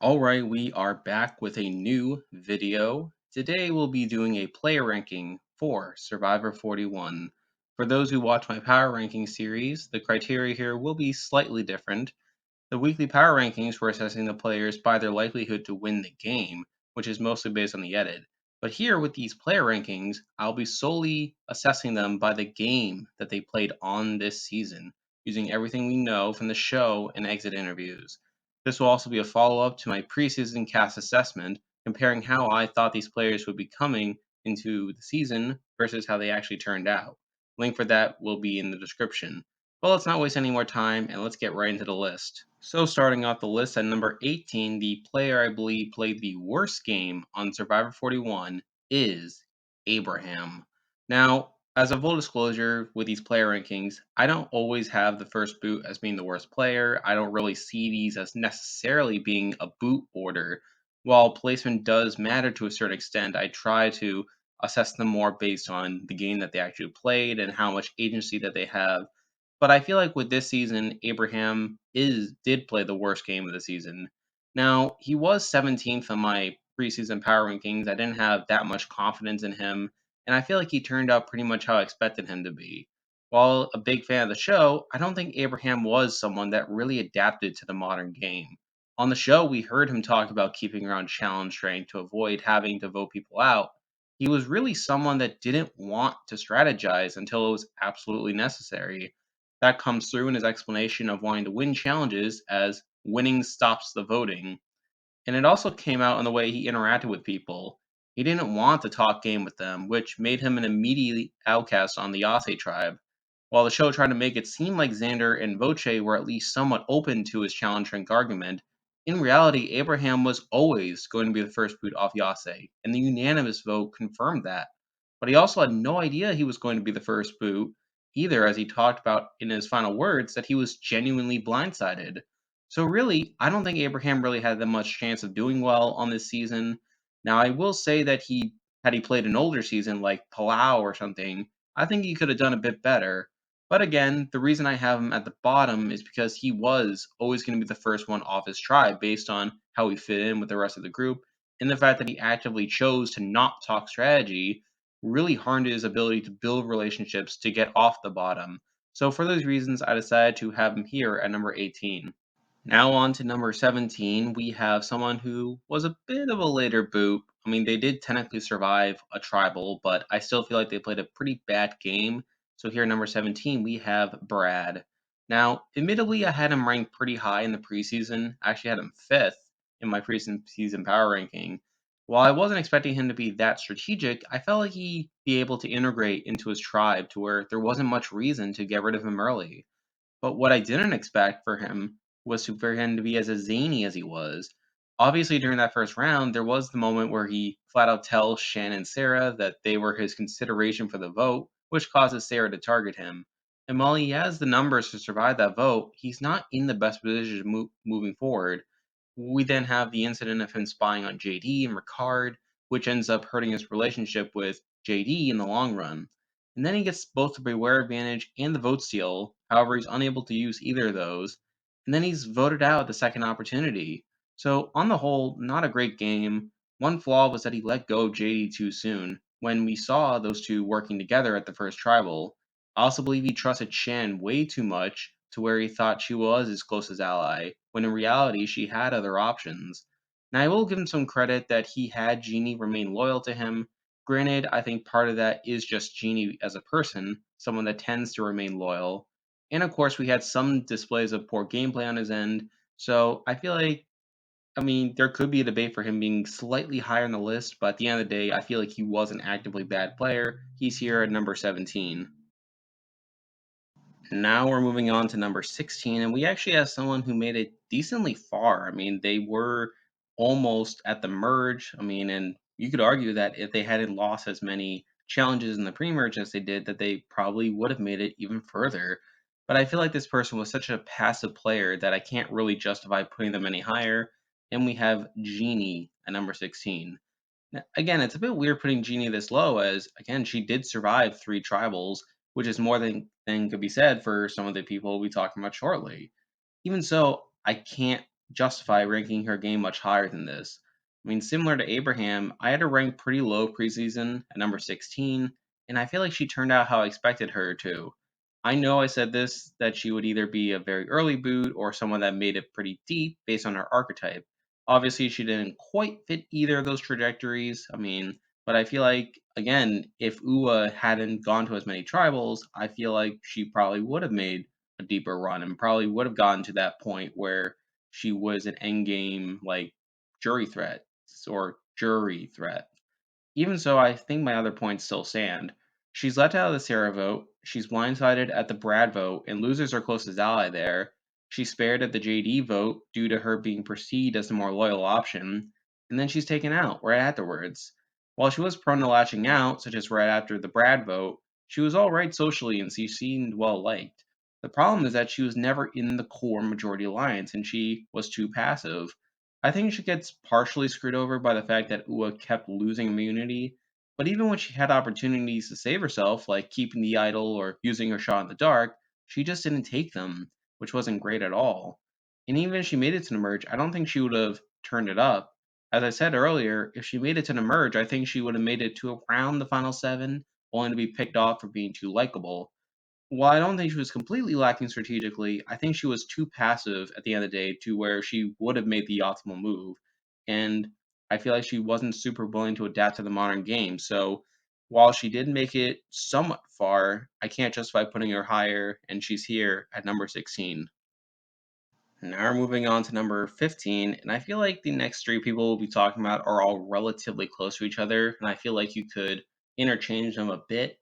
Alright, we are back with a new video. Today we'll be doing a player ranking for Survivor 41. For those who watch my power ranking series, the criteria here will be slightly different. The weekly power rankings were assessing the players by their likelihood to win the game, which is mostly based on the edit. But here with these player rankings, I'll be solely assessing them by the game that they played on this season, using everything we know from the show and exit interviews. This will also be a follow up to my preseason cast assessment, comparing how I thought these players would be coming into the season versus how they actually turned out. Link for that will be in the description. Well, let's not waste any more time and let's get right into the list. So, starting off the list at number 18, the player I believe played the worst game on Survivor 41 is Abraham. Now, as a full disclosure with these player rankings, I don't always have the first boot as being the worst player. I don't really see these as necessarily being a boot order. While placement does matter to a certain extent, I try to assess them more based on the game that they actually played and how much agency that they have. But I feel like with this season, Abraham is did play the worst game of the season. Now, he was 17th on my preseason power rankings. I didn't have that much confidence in him, and I feel like he turned out pretty much how I expected him to be. While a big fan of the show, I don't think Abraham was someone that really adapted to the modern game. On the show, we heard him talk about keeping around challenge strength to avoid having to vote people out. He was really someone that didn't want to strategize until it was absolutely necessary. That comes through in his explanation of wanting to win challenges as winning stops the voting. And it also came out in the way he interacted with people. He didn't want to talk game with them, which made him an immediate outcast on the Yase tribe. While the show tried to make it seem like Xander and Voce were at least somewhat open to his challenge rank argument, in reality, Abraham was always going to be the first boot off Yase, and the unanimous vote confirmed that. But he also had no idea he was going to be the first boot, either, as he talked about in his final words, that he was genuinely blindsided. So really, I don't think Abraham really had that much chance of doing well on this season. Now, I will say that he had he played an older season like Palau or something, I think he could have done a bit better. But again, the reason I have him at the bottom is because he was always going to be the first one off his tribe based on how he fit in with the rest of the group, and the fact that he actively chose to not talk strategy really harmed his ability to build relationships to get off the bottom. So for those reasons, I decided to have him here at number 18. Now on to number 17, we have someone who was a bit of a later boot. I mean, they did technically survive a tribal, but I still feel like they played a pretty bad game. So here at number 17, we have Brad. Now, admittedly, I had him ranked pretty high in the preseason. I actually had him fifth in my preseason power ranking. While I wasn't expecting him to be that strategic, I felt like he'd be able to integrate into his tribe to where there wasn't much reason to get rid of him early. But what I didn't expect for him was for him to be as zany as he was. Obviously, during that first round, there was the moment where he flat out tells Shan and Sara that they were his consideration for the vote, which causes Sara to target him. And while he has the numbers to survive that vote, he's not in the best position moving forward. We then have the incident of him spying on JD and Ricard, which ends up hurting his relationship with JD in the long run. And then he gets both the Beware advantage and the vote steal. However, he's unable to use either of those. And then he's voted out at the second opportunity. So, on the whole, not a great game. One flaw was that he let go of JD too soon, when we saw those two working together at the first tribal. I also believe he trusted Shan way too much to where he thought she was his closest ally, when in reality she had other options. Now, I will give him some credit that he had Genie remain loyal to him. Granted, I think part of that is just Genie as a person, someone that tends to remain loyal. And of course, we had some displays of poor gameplay on his end, so I feel like, I mean, there could be a debate for him being slightly higher on the list, but at the end of the day, I feel like he was an actively bad player. He's here at number 17. Now we're moving on to number 16, and we actually have someone who made it decently far. I mean, they were almost at the merge. I mean, and you could argue that if they hadn't lost as many challenges in the pre-merge as they did, that they probably would have made it even further. But I feel like this person was such a passive player that I can't really justify putting them any higher. And we have Genie at number 16. Now, again, it's a bit weird putting Genie this low, as again she did survive three tribals, which is more than could be said for some of the people we'll be talking about shortly. Even so, I can't justify ranking her game much higher than this. I mean, similar to Abraham, I had her ranked pretty low preseason at number 16, and I feel like she turned out how I expected her to. I know I said this that she would either be a very early boot or someone that made it pretty deep based on her archetype. Obviously, she didn't quite fit either of those trajectories. I mean, but I feel like, again, if Ua hadn't gone to as many tribals, I feel like she probably would have made a deeper run and probably would have gotten to that point where she was an endgame, like, jury threat jury threat. Even so, I think my other points still stand. She's left out of the Sara vote, she's blindsided at the Brad vote and loses her closest ally there, she's spared at the JD vote due to her being perceived as the more loyal option, and then she's taken out right afterwards. While she was prone to lashing out, such as right after the Brad vote, she was alright socially and she seemed well liked. The problem is that she was never in the core majority alliance and she was too passive. I think she gets partially screwed over by the fact that Ua kept losing immunity, but even when she had opportunities to save herself, like keeping the idol or using her shot in the dark, she just didn't take them, which wasn't great at all. And even if she made it to the merge, I don't think she would have turned it up. As I said earlier, if she made it to the merge, I think she would have made it to around the final seven, only to be picked off for being too likable. While I don't think she was completely lacking strategically, I think she was too passive at the end of the day to where she would have made the optimal move. And I feel like she wasn't super willing to adapt to the modern game. So while she did make it somewhat far, I can't justify putting her higher, and she's here at number 16. Now we're moving on to number 15, and I feel like the next three people we'll be talking about are all relatively close to each other, and I feel like you could interchange them a bit.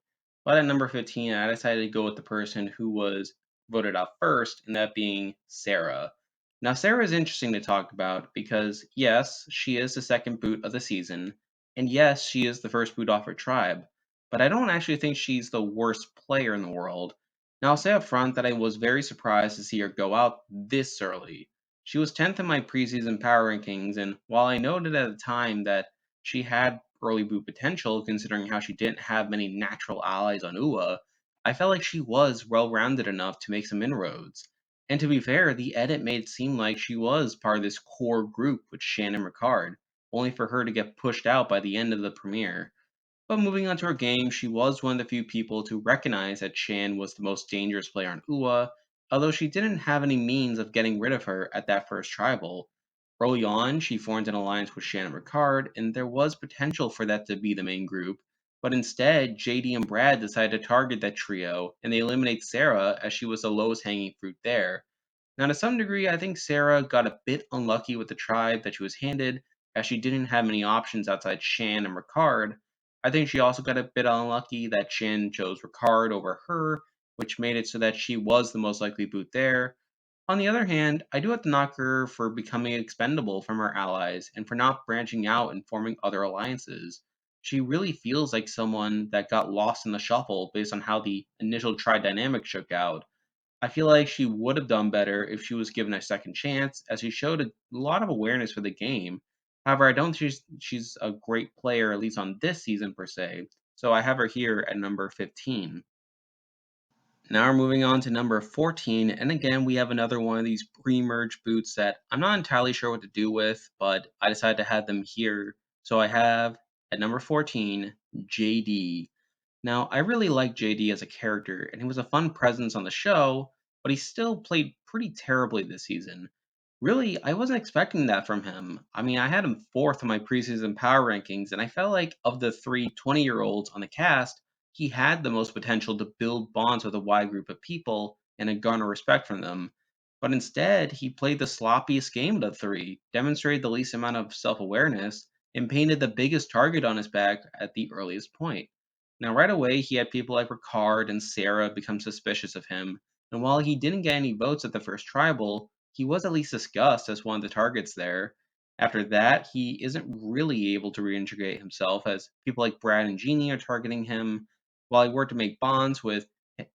But at number 15, I decided to go with the person who was voted out first, and that being Sara. Now, Sara is interesting to talk about because, yes, she is the second boot of the season, and yes, she is the first boot off her tribe, but I don't actually think she's the worst player in the world. Now, I'll say up front that I was very surprised to see her go out this early. She was 10th in my preseason power rankings, and while I noted at the time that she had early boot potential considering how she didn't have many natural allies on Ua, I felt like she was well rounded enough to make some inroads. And to be fair, the edit made it seem like she was part of this core group with Shan and Ricard, only for her to get pushed out by the end of the premiere. But moving on to her game, she was one of the few people to recognize that Shan was the most dangerous player on Ua, although she didn't have any means of getting rid of her at that first tribal. Early on, she formed an alliance with Shan and Ricard, and there was potential for that to be the main group, but instead, JD and Brad decided to target that trio, and they eliminate Sara as she was the lowest hanging fruit there. Now, to some degree, I think Sara got a bit unlucky with the tribe that she was handed, as she didn't have many options outside Shan and Ricard. I think she also got a bit unlucky that Shan chose Ricard over her, which made it so that she was the most likely boot there. On the other hand, I do have to knock her for becoming expendable from her allies and for not branching out and forming other alliances. She really feels like someone that got lost in the shuffle based on how the initial tri dynamic shook out. I feel like she would have done better if she was given a second chance, as she showed a lot of awareness for the game. However, I don't think she's a great player, at least on this season per se, so I have her here at number 15. Now we're moving on to number 14, and again, we have another one of these pre-merge boots that I'm not entirely sure what to do with, but I decided to have them here. So I have, at number 14, JD. Now, I really liked JD as a character, and he was a fun presence on the show, but he still played pretty terribly this season. Really, I wasn't expecting that from him. I mean, I had him fourth in my preseason power rankings, and I felt like of the three 20-year-olds on the cast, he had the most potential to build bonds with a wide group of people and to garner respect from them. But instead, he played the sloppiest game of the three, demonstrated the least amount of self awareness, and painted the biggest target on his back at the earliest point. Now, right away, he had people like Ricard and Sara become suspicious of him, and while he didn't get any votes at the first tribal, he was at least discussed as one of the targets there. After that, he isn't really able to reintegrate himself, as people like Brad and Genie are targeting him, while he worked to make bonds with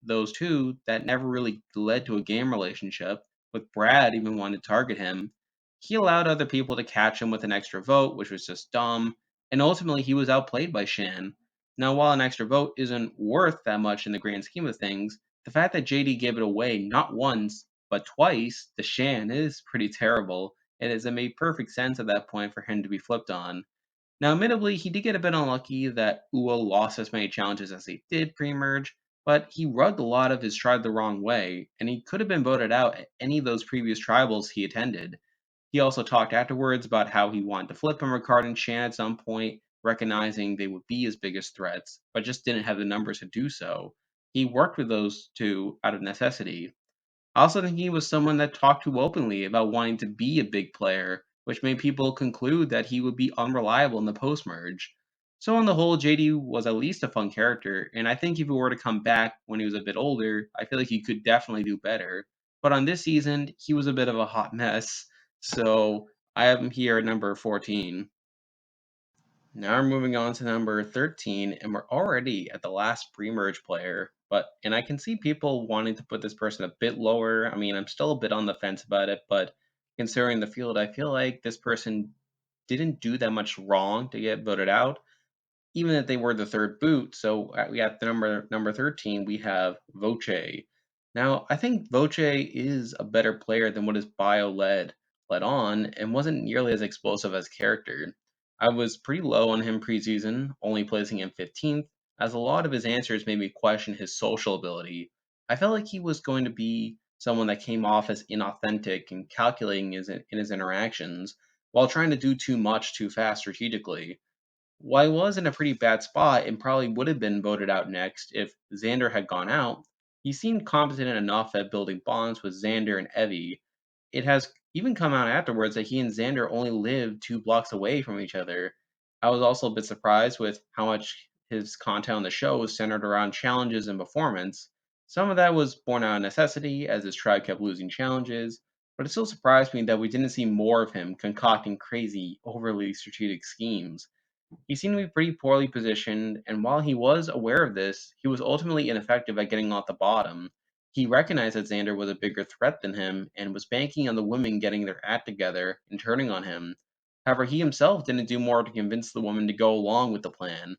those two that never really led to a game relationship, with Brad even wanting to target him. He allowed other people to catch him with an extra vote, which was just dumb, and ultimately he was outplayed by Shan. Now, while an extra vote isn't worth that much in the grand scheme of things, the fact that JD gave it away not once, but twice to Shan is pretty terrible, and it made perfect sense at that point for him to be flipped on. Now, admittedly, he did get a bit unlucky that Uo lost as many challenges as he did pre-merge, but he rugged a lot of his tribe the wrong way, and he could have been voted out at any of those previous tribals he attended. He also talked afterwards about how he wanted to flip him Ricard and Shan at some point, recognizing they would be his biggest threats, but just didn't have the numbers to do so. He worked with those two out of necessity. I also think he was someone that talked too openly about wanting to be a big player, which made people conclude that he would be unreliable in the post merge. So, on the whole, JD was at least a fun character, and I think if he were to come back when he was a bit older, I feel like he could definitely do better. But on this season, he was a bit of a hot mess, so I have him here at number 14. Now we're moving on to number 13, and we're already at the last pre-merge player. And I can see people wanting to put this person a bit lower. I mean, I'm still a bit on the fence about it, but considering the field, I feel like this person didn't do that much wrong to get voted out, even if they were the third boot. So we got the number 13. We have Voce. Now I think Voce is a better player than what his bio led on, and wasn't nearly as explosive as character. I was pretty low on him preseason, only placing him 15th, as a lot of his answers made me question his social ability. I felt like he was going to be someone that came off as inauthentic and calculating in his interactions, while trying to do too much too fast strategically. While he was in a pretty bad spot and probably would have been voted out next if Xander had gone out, he seemed competent enough at building bonds with Xander and Eyvie. It has even come out afterwards that he and Xander only lived 2 blocks away from each other. I was also a bit surprised with how much his content on the show was centered around challenges and performance. Some of that was born out of necessity, as his tribe kept losing challenges, but it still surprised me that we didn't see more of him concocting crazy, overly strategic schemes. He seemed to be pretty poorly positioned, and while he was aware of this, he was ultimately ineffective at getting off the bottom. He recognized that Xander was a bigger threat than him and was banking on the women getting their act together and turning on him. However, he himself didn't do more to convince the woman to go along with the plan.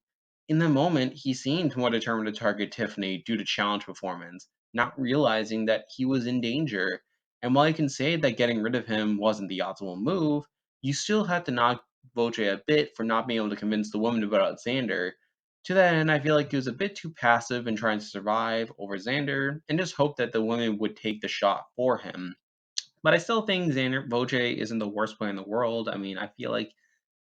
In the moment, he seemed more determined to target Tiffany due to challenge performance, not realizing that he was in danger. And while you can say that getting rid of him wasn't the optimal move, you still had to knock Voce a bit for not being able to convince the woman to vote out Xander. To that end, I feel like he was a bit too passive in trying to survive over Xander, and just hoped that the women would take the shot for him. But I still think Xander Voce isn't the worst player in the world. I mean, I feel like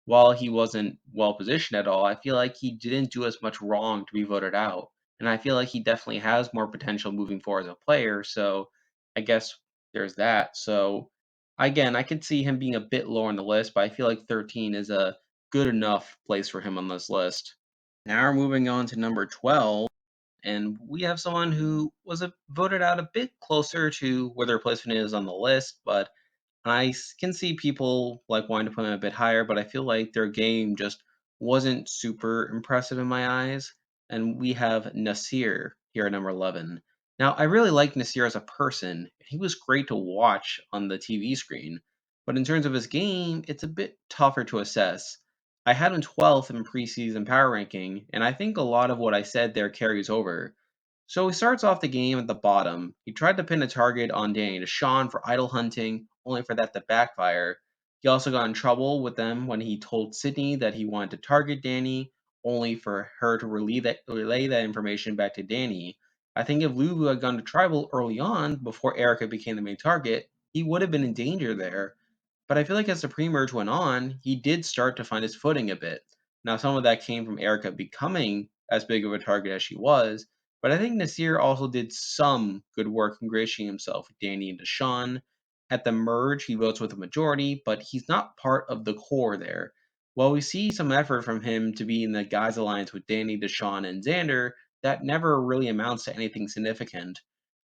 while he wasn't well positioned at all, I feel like he didn't do as much wrong to be voted out. And I feel like he definitely has more potential moving forward as a player. So I guess there's that. So again, I could see him being a bit lower on the list, but I feel like 13 is a good enough place for him on this list. Now we're moving on to number 12, and we have someone who was voted out a bit closer to where their placement is on the list, but can see people like wanting to put them a bit higher, but I feel like their game just wasn't super impressive in my eyes. And we have Nasir here at number 11. Now, I really like Nasir as a person. He was great to watch on the TV screen, but in terms of his game, it's a bit tougher to assess. I had him 12th in preseason power ranking, and I think a lot of what I said there carries over. So he starts off the game at the bottom. He tried to pin a target on Deshawn for idle hunting, only for that to backfire. He also got in trouble with them when he told Sydney that he wanted to target Danny, only for her to relay that information back to Danny. I think if Lulu had gone to tribal early on, before Erika became the main target, he would have been in danger there. But I feel like as the pre-merge went on, he did start to find his footing a bit. Now, some of that came from Erika becoming as big of a target as she was, but I think Nasir also did some good work ingratiating himself with Danny and Deshawn. At the merge, he votes with a majority, but he's not part of the core there. While we see some effort from him to be in the guys' alliance with Danny, Deshawn, and Xander, that never really amounts to anything significant.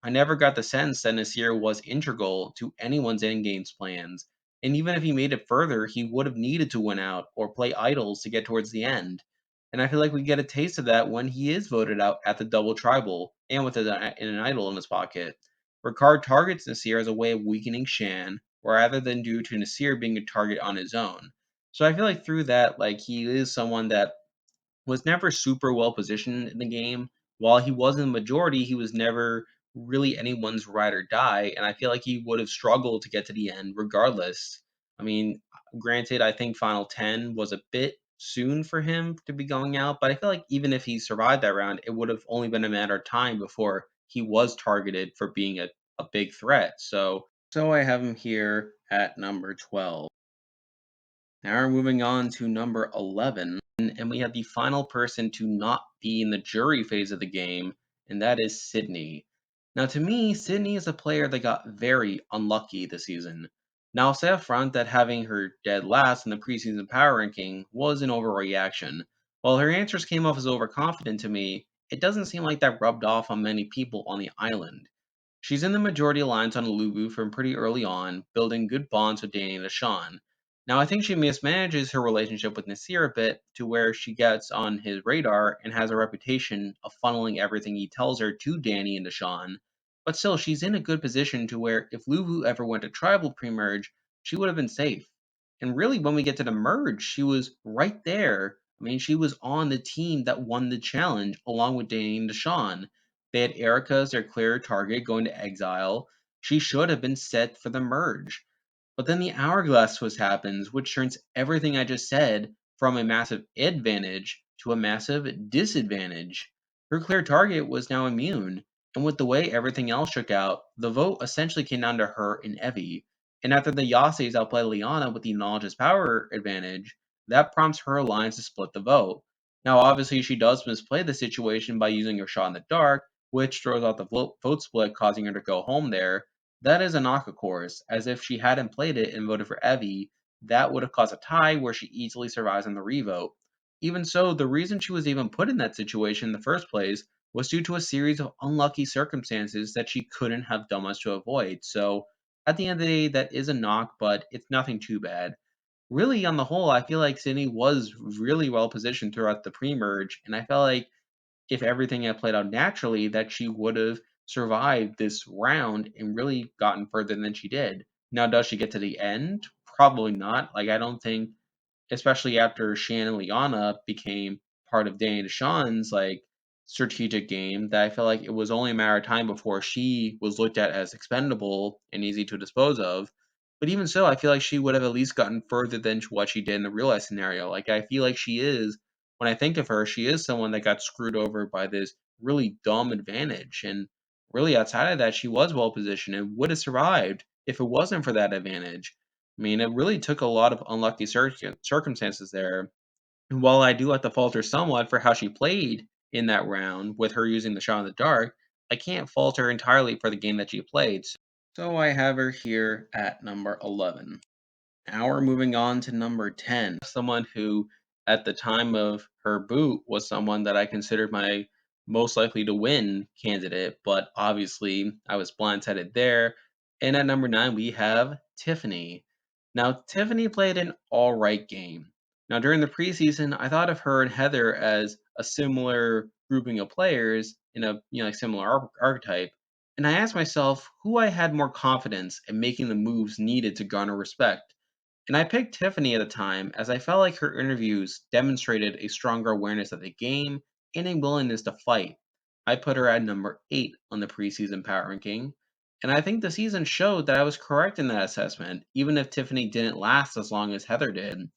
I never got the sense that Nasir was integral to anyone's endgame's plans, and even if he made it further, he would have needed to win out or play idols to get towards the end. And I feel like we get a taste of that when he is voted out at the double tribal and with an idol in his pocket. Ricard targets Nasir as a way of weakening Shan, rather than due to Nasir being a target on his own. So I feel like through that, like he is someone that was never super well positioned in the game. While he was in the majority, he was never really anyone's ride or die, and I feel like he would have struggled to get to the end regardless. I mean, granted, I think Final 10 was a bit soon for him to be going out, but I feel like even if he survived that round, it would have only been a matter of time before he was targeted for being a big threat. So I have him here at number 12. Now we're moving on to number 11, and we have the final person to not be in the jury phase of the game, and that is Sydney. Now, to me, Sydney is a player that got very unlucky this season. Now, I'll say up front that having her dead last in the preseason power ranking was an overreaction. While her answers came off as overconfident to me, it doesn't seem like that rubbed off on many people on the island. She's in the majority alliance on Lubu from pretty early on, building good bonds with Danny and Deshawn. Now, I think she mismanages her relationship with Nasir a bit to where she gets on his radar and has a reputation of funneling everything he tells her to Danny and Deshawn. But still, she's in a good position to where if Lubu ever went to tribal pre-merge, she would have been safe. And really, when we get to the merge, she was right there. I mean, she was on the team that won the challenge along with Danny and Deshawn. They had Erika as their clear target going to exile. She should have been set for the merge. But then the hourglass twist happens, which turns everything I just said from a massive advantage to a massive disadvantage. Her clear target was now immune, and with the way everything else shook out, the vote essentially came down to her and Eyvie. And after the Yase's outplay Liana with the knowledge's power advantage, that prompts her alliance to split the vote. Now, obviously, she does misplay the situation by using her shot in the dark, which throws out the vote split, causing her to go home there. That is a knock, of course, as if she hadn't played it and voted for Eyvie, that would have caused a tie where she easily survives on the revote. Even so, the reason she was even put in that situation in the first place was due to a series of unlucky circumstances that she couldn't have done much to avoid. So, at the end of the day, that is a knock, but it's nothing too bad. Really, on the whole, I feel like Sydney was really well positioned throughout the pre merge, and I felt like if everything had played out naturally, that she would have survived this round and really gotten further than she did. Now, does she get to the end? Probably not. Like, I don't think, especially after Shan and Liana became part of Danny Deshawn's like strategic game, that I felt like it was only a matter of time before she was looked at as expendable and easy to dispose of. But even so, I feel like she would have at least gotten further than what she did in the real life scenario. Like I feel like she is, when I think of her, she is someone that got screwed over by this really dumb advantage. And really outside of that, she was well positioned and would have survived if it wasn't for that advantage. I mean, it really took a lot of unlucky circumstances there. And while I do have to falter somewhat for how she played in that round with her using the shot in the dark, I can't fault her entirely for the game that she played. So I have her here at number 11. Now we're moving on to number 10. Someone who, at the time of her boot, was someone that I considered my most likely to win candidate, but obviously I was blindsided there. And at number 9, we have Tiffany. Now, Tiffany played an alright game. Now, during the preseason, I thought of her and Heather as a similar grouping of players in a like similar archetype. And I asked myself who I had more confidence in making the moves needed to garner respect. And I picked Tiffany at the time as I felt like her interviews demonstrated a stronger awareness of the game and a willingness to fight. I put her at number 8 on the preseason power ranking, and I think the season showed that I was correct in that assessment, even if Tiffany didn't last as long as Heather did.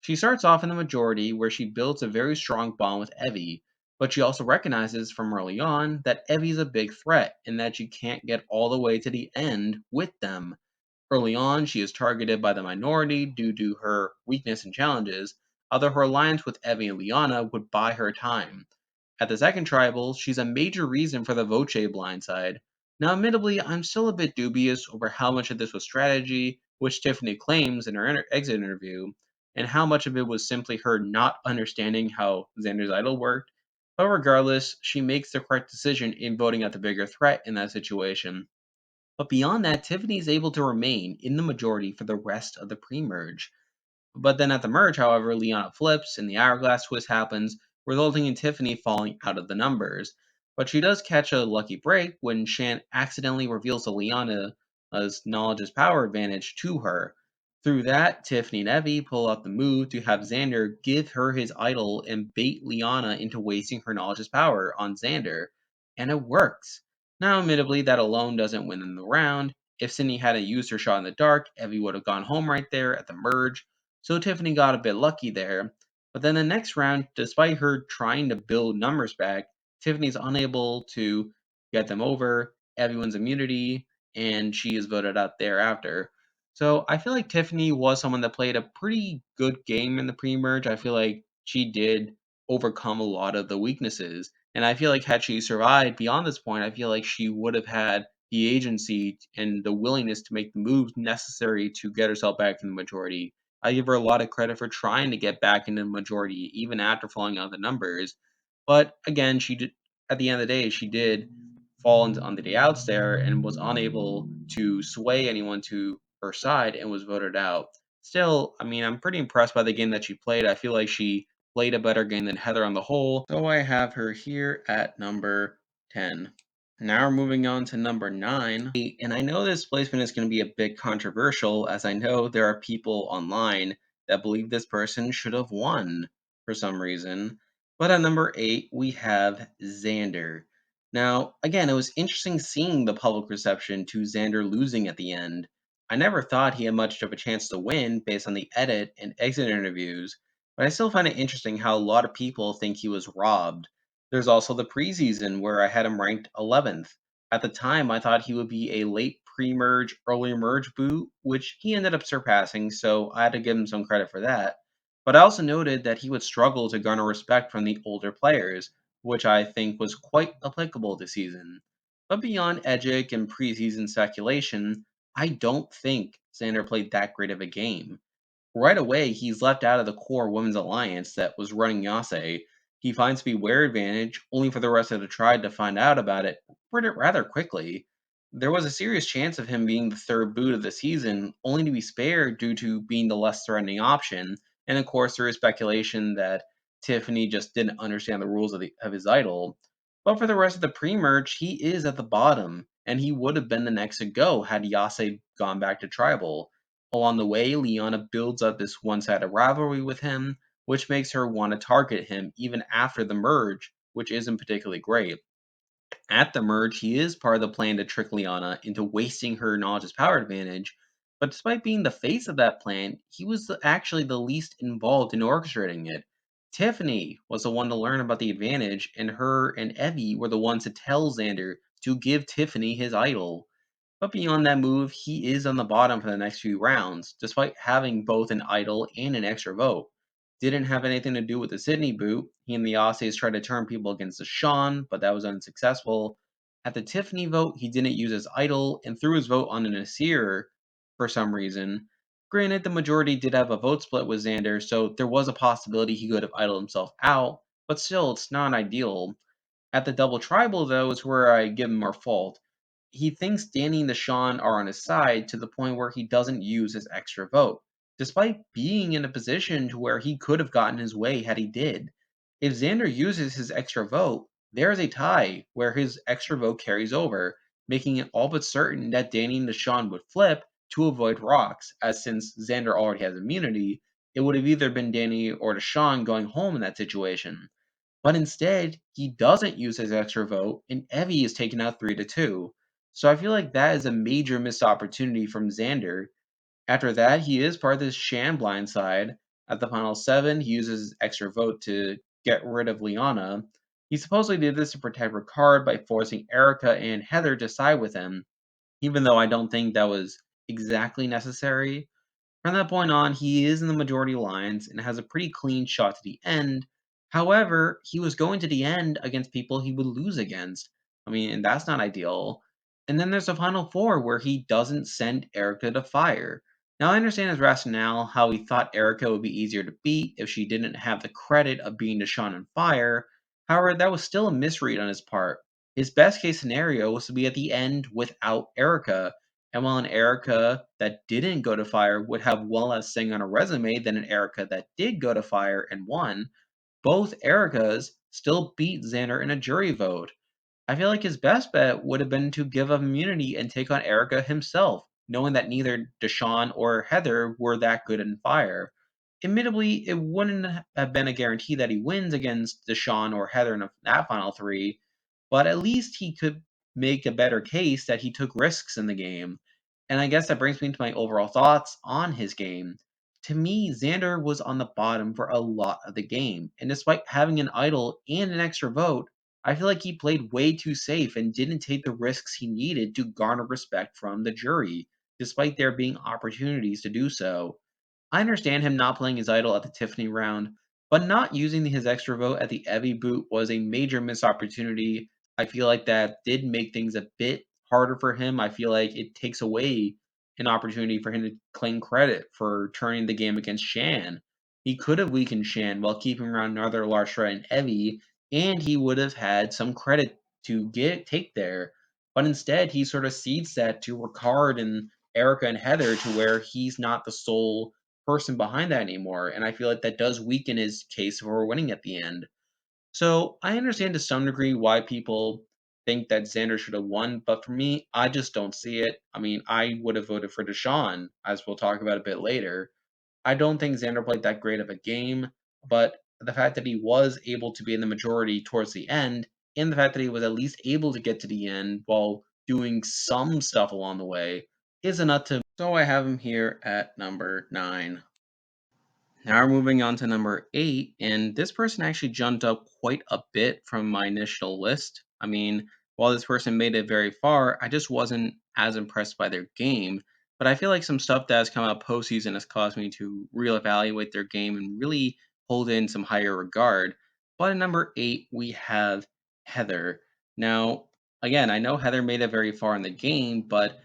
She starts off in the majority where she builds a very strong bond with Eyvie, but she also recognizes from early on that Evie's a big threat and that she can't get all the way to the end with them. Early on, she is targeted by the minority due to her weakness and challenges, although her alliance with Eyvie and Liana would buy her time. At the second tribal, she's a major reason for the Voce blindside. Now, admittedly, I'm still a bit dubious over how much of this was strategy, which Tiffany claims in her exit interview, and how much of it was simply her not understanding how Xander's idol worked. But regardless, she makes the correct decision in voting out the bigger threat in that situation. But beyond that, Tiffany is able to remain in the majority for the rest of the pre-merge. But then at the merge, however, Liana flips and the hourglass twist happens, resulting in Tiffany falling out of the numbers. But she does catch a lucky break when Shan accidentally reveals to Liana's knowledge's power advantage to her. Through that, Tiffany and Eyvie pull out the move to have Xander give her his idol and bait Liana into wasting her knowledge's power on Xander. And it works. Now, admittedly, that alone doesn't win them the round, If Sydney hadn't used her shot in the dark, Eyvie would have gone home right there at the merge, so Tiffany got a bit lucky there. But then the next round, despite her trying to build numbers back, Tiffany's unable to get them over, everyone's immunity, and she is voted out thereafter. So I feel like Tiffany was someone that played a pretty good game in the pre-merge. I feel like she did overcome a lot of the weaknesses. And I feel like had she survived beyond this point, I feel like she would have had the agency and the willingness to make the moves necessary to get herself back in the majority. I give her a lot of credit for trying to get back into the majority, even after falling out the numbers. But again, she did at the end of the day, she did fall onto the outs there and was unable to sway anyone to her side and was voted out. Still, I mean, I'm pretty impressed by the game that she played. I feel like she played a better game than Heather on the whole, so I have her here at number 10. Now we're moving on to number 9, and I know this placement is going to be a bit controversial, as I know there are people online that believe this person should have won for some reason. But at number 8, we have Xander. Now, again, it was interesting seeing the public reception to Xander losing at the end. I never thought he had much of a chance to win based on the edit and exit interviews, but I still find it interesting how a lot of people think he was robbed. There's also the preseason where I had him ranked 11th. At the time, I thought he would be a late pre-merge, early merge boot, which he ended up surpassing, so I had to give him some credit for that. But I also noted that he would struggle to garner respect from the older players, which I think was quite applicable this season. But beyond Edgic and preseason speculation, I don't think Xander played that great of a game. Right away, he's left out of the core women's alliance that was running Yase. He finds Beware Advantage, only for the rest of the tribe to find out about it rather quickly. There was a serious chance of him being the third boot of the season, only to be spared due to being the less threatening option. And of course, there is speculation that Tiffany just didn't understand the rules of his idol. But for the rest of the pre-merge, he is at the bottom, and he would have been the next to go had Yase gone back to tribal. Along the way, Liana builds up this one-sided rivalry with him, which makes her want to target him even after the merge, which isn't particularly great. At the merge, he is part of the plan to trick Liana into wasting her knowledge's power advantage, but despite being the face of that plan, he was actually the least involved in orchestrating it. Tiffany was the one to learn about the advantage, and her and Eyvie were the ones to tell Xander to give Tiffany his idol. But beyond that move, he is on the bottom for the next few rounds, despite having both an idol and an extra vote. Didn't have anything to do with the Sydney boot. He and the Aussies tried to turn people against Deshawn, but that was unsuccessful. At the Tiffany vote, he didn't use his idol and threw his vote on an Nasir for some reason. Granted, the majority did have a vote split with Xander, so there was a possibility he could have idled himself out, but still, it's not ideal. At the double tribal, though, is where I give him more fault. He thinks Danny and Deshawn are on his side to the point where he doesn't use his extra vote, despite being in a position to where he could have gotten his way had he did. If Xander uses his extra vote, there is a tie where his extra vote carries over, making it all but certain that Danny and Deshawn would flip to avoid rocks, as since Xander already has immunity, it would have either been Danny or Deshawn going home in that situation. But instead, he doesn't use his extra vote, and Eyvie is taken out 3-2. So I feel like that is a major missed opportunity from Xander. After that, he is part of this sham blind side. At the final 7, he uses his extra vote to get rid of Liana. He supposedly did this to protect Ricard by forcing Erika and Heather to side with him, even though I don't think that was exactly necessary. From that point on, he is in the majority lines and has a pretty clean shot to the end. However, he was going to the end against people he would lose against. I mean, and that's not ideal. And then there's the final 4 where he doesn't send Erica to fire. Now, I understand his rationale, how he thought Erica would be easier to beat if she didn't have the credit of being Deshawn on fire. However, that was still a misread on his part. His best case scenario was to be at the end without Erica, and while an Erika that didn't go to fire would have well less saying on a resume than an Erika that did go to fire and won, both Erikas still beat Xander in a jury vote. I feel like his best bet would have been to give up immunity and take on Erika himself, knowing that neither Deshawn or Heather were that good in fire. Admittedly, it wouldn't have been a guarantee that he wins against Deshawn or Heather in that final 3, but at least he could make a better case that he took risks in the game. And I guess that brings me to my overall thoughts on his game. To me, Xander was on the bottom for a lot of the game, and despite having an idol and an extra vote, I feel like he played way too safe and didn't take the risks he needed to garner respect from the jury, despite there being opportunities to do so. I understand him not playing his idol at the Tiffany round, but not using his extra vote at the Eyvie boot was a major missed opportunity. I feel like that did make things a bit harder for him. I feel like it takes away an opportunity for him to claim credit for turning the game against Shan. He could have weakened Shan while keeping around another Larshra and Evie, and he would have had some credit to take there. But instead, he sort of cedes that to Ricard and Erika and Heather to where he's not the sole person behind that anymore. And I feel like that does weaken his case for winning at the end. So I understand to some degree why people think that Xander should have won, but for me, I just don't see it. I mean, I would have voted for Deshawn, as we'll talk about a bit later. I don't think Xander played that great of a game, but the fact that he was able to be in the majority towards the end, and the fact that he was at least able to get to the end while doing some stuff along the way, is enough to. So I have him here at number 9. Now we're moving on to number 8, and this person actually jumped up quite a bit from my initial list. I mean, while this person made it very far, I just wasn't as impressed by their game. But I feel like some stuff that has come out postseason has caused me to reevaluate their game and really hold in some higher regard. But at number 8, we have Heather. Now, again, I know Heather made it very far in the game, but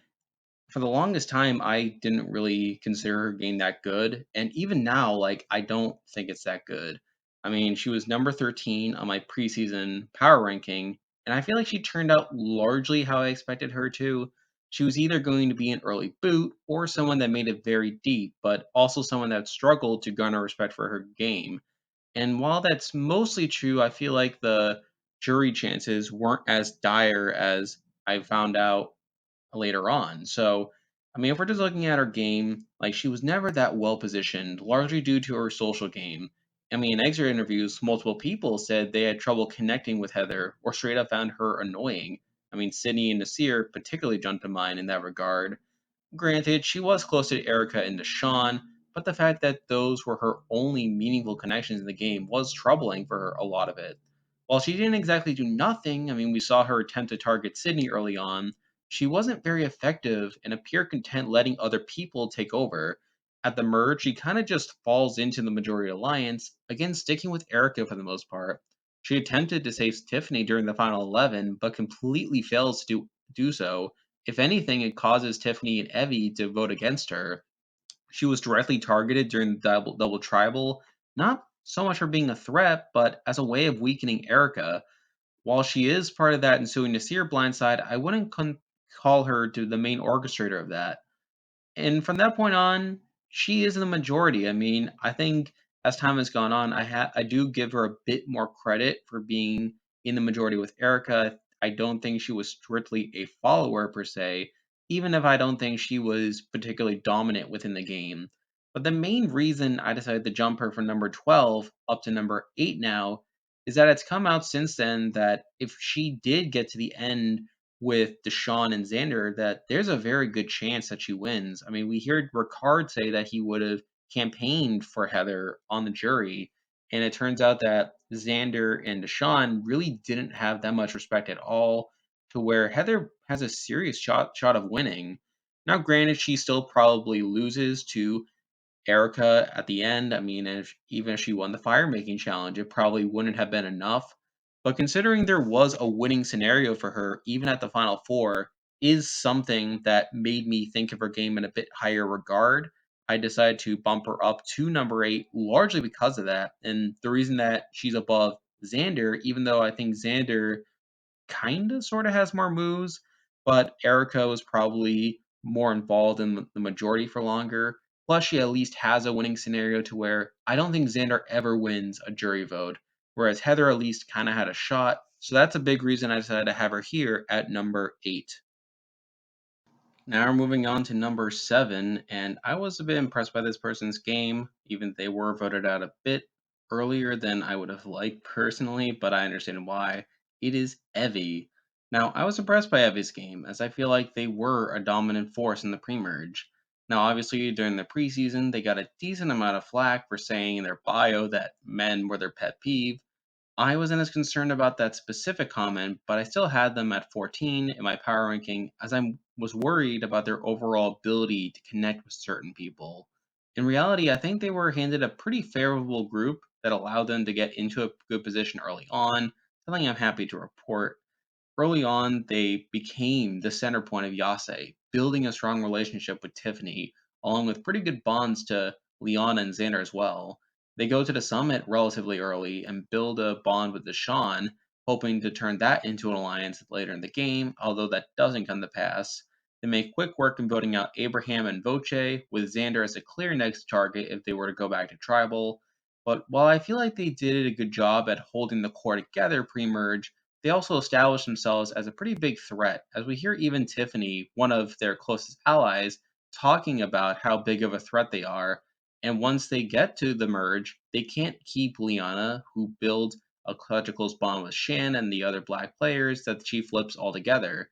for the longest time, I didn't really consider her game that good, and even now, like, I don't think it's that good. I mean, she was number 13 on my preseason power ranking, and I feel like she turned out largely how I expected her to. She was either going to be an early boot or someone that made it very deep, but also someone that struggled to garner respect for her game. And while that's mostly true, I feel like the jury chances weren't as dire as I found out later on. So, I mean, if we're just looking at her game, like she was never that well positioned, largely due to her social game. I mean, in exit interviews, multiple people said they had trouble connecting with Heather or straight up found her annoying. I mean, Sydney and Nasir particularly jumped to mind in that regard. Granted, she was close to Erika and Deshawn, but the fact that those were her only meaningful connections in the game was troubling for her a lot of it. While she didn't exactly do nothing, I mean, we saw her attempt to target Sydney early on, she wasn't very effective and appeared content letting other people take over. At the merge, she kind of just falls into the majority alliance, again sticking with Erika for the most part. She attempted to save Tiffany during the final 11, but completely fails to do so. If anything, it causes Tiffany and Eyvie to vote against her. She was directly targeted during the double tribal, not so much for being a threat, but as a way of weakening Erika. While she is part of that ensuing Nasir blindside, I wouldn't call her to the main orchestrator of that. And from that point on, she is in the majority. I mean, I think as time has gone on, I do give her a bit more credit for being in the majority with Erica. I don't think she was strictly a follower per se, even if I don't think she was particularly dominant within the game. But the main reason I decided to jump her from number 12 up to number 8 now is that it's come out since then that if she did get to the end with Deshawn and Xander, that there's a very good chance that she wins. I mean, we heard Ricard say that he would have campaigned for Heather on the jury, and it turns out that Xander and Deshawn really didn't have that much respect at all, to where Heather has a serious shot of winning. Now, granted, she still probably loses to Erica at the end. I mean, even if she won the fire making challenge, it probably wouldn't have been enough. But considering there was a winning scenario for her, even at the final four, is something that made me think of her game in a bit higher regard. I decided to bump her up to number 8 largely because of that. And the reason that she's above Xander, even though I think Xander kind of sort of has more moves, but Erika was probably more involved in the majority for longer. Plus, she at least has a winning scenario to where I don't think Xander ever wins a jury vote, whereas Heather at least kind of had a shot. So that's a big reason I decided to have her here at number 8. Now we're moving on to number 7, and I was a bit impressed by this person's game, even they were voted out a bit earlier than I would have liked personally, but I understand why. It is Eyvie. Now, I was impressed by Eyvie's game, as I feel like they were a dominant force in the pre-merge. Now, obviously, during the preseason, they got a decent amount of flack for saying in their bio that men were their pet peeve. I wasn't as concerned about that specific comment, but I still had them at 14 in my power ranking as I was worried about their overall ability to connect with certain people. In reality, I think they were handed a pretty favorable group that allowed them to get into a good position early on, something I'm happy to report. Early on, they became the center point of Yase, building a strong relationship with Tiffany, along with pretty good bonds to Leon and Xander as well. They go to the summit relatively early and build a bond with Deshawn, hoping to turn that into an alliance later in the game, although that doesn't come to pass. They make quick work in voting out Abraham and Voce, with Xander as a clear next target if they were to go back to Tribal. But while I feel like they did a good job at holding the core together pre merge, they also established themselves as a pretty big threat, as we hear even Tiffany, one of their closest allies, talking about how big of a threat they are. And once they get to the merge, they can't keep Liana, who builds a close bond with Shan and the other black players that she flips altogether.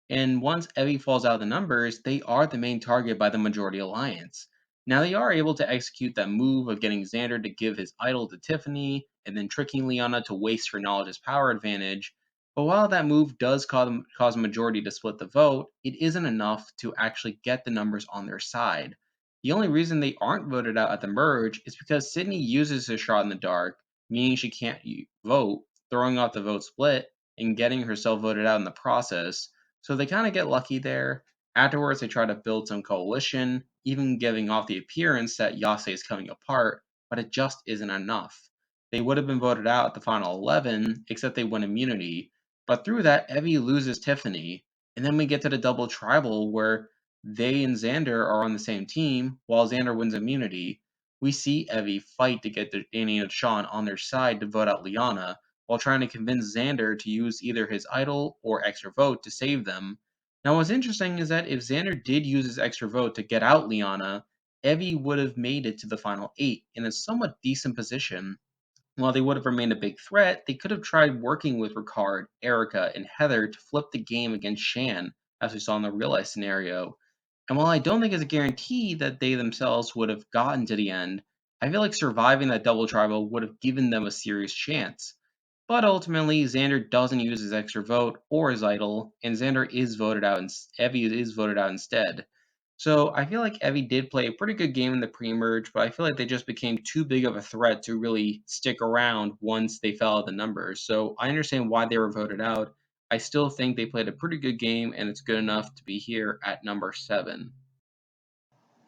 And once Eyvie falls out of the numbers, they are the main target by the majority alliance. Now they are able to execute that move of getting Xander to give his idol to Tiffany, and then tricking Liana to waste her knowledge's power advantage. But while that move does cause a majority to split the vote, it isn't enough to actually get the numbers on their side. The only reason they aren't voted out at the merge is because Sydney uses her shot in the dark, meaning she can't vote, throwing off the vote split, and getting herself voted out in the process. So they kind of get lucky there. Afterwards, they try to build some coalition, even giving off the appearance that Yase is coming apart, but it just isn't enough. They would have been voted out at the final 11, except they win immunity. But through that, Eyvie loses Tiffany, and then we get to the double tribal where they and Xander are on the same team, while Xander wins immunity. We see Eyvie fight to get Danny and Deshawn on their side to vote out Liana, while trying to convince Xander to use either his idol or extra vote to save them. Now, what's interesting is that if Xander did use his extra vote to get out Liana, Eyvie would have made it to the final 8 in a somewhat decent position. While they would have remained a big threat, they could have tried working with Ricard, Erika, and Heather to flip the game against Shan, as we saw in the real life scenario. And while I don't think it's a guarantee that they themselves would have gotten to the end, I feel like surviving that double tribal would have given them a serious chance. But ultimately, Xander doesn't use his extra vote or his idol, and Xander is voted out, and Eyvie is voted out instead. So I feel like Eyvie did play a pretty good game in the pre-merge, but I feel like they just became too big of a threat to really stick around once they fell out the numbers. So I understand why they were voted out. I still think they played a pretty good game, and it's good enough to be here at number 7.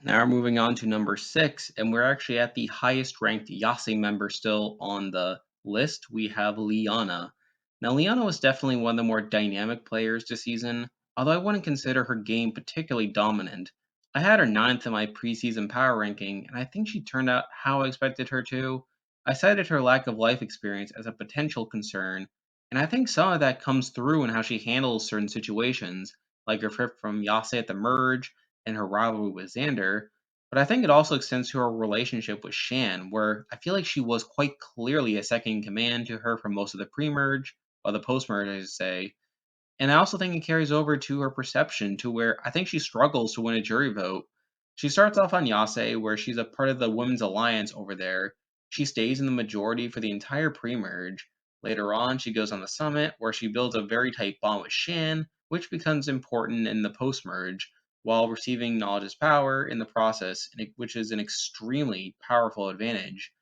Now we're moving on to number 6, and we're actually at the highest ranked Yase member still on the list. We have Liana. Now, Liana was definitely one of the more dynamic players this season, although I wouldn't consider her game particularly dominant. I had her ninth in my preseason power ranking, and I think she turned out how I expected her to. I cited her lack of life experience as a potential concern, and I think some of that comes through in how she handles certain situations, like her trip from Yase at the merge and her rivalry with Xander, but I think it also extends to her relationship with Shan, where I feel like she was quite clearly a second in command to her for most of the pre-merge, or the post-merge, I should say. And I also think it carries over to her perception, to where I think she struggles to win a jury vote. She starts off on Yase, where she's a part of the Women's Alliance over there. She stays in the majority for the entire pre-merge. Later on, she goes on the summit, where she builds a very tight bond with Shan, which becomes important in the post-merge, while receiving knowledge is power in the process, which is an extremely powerful advantage.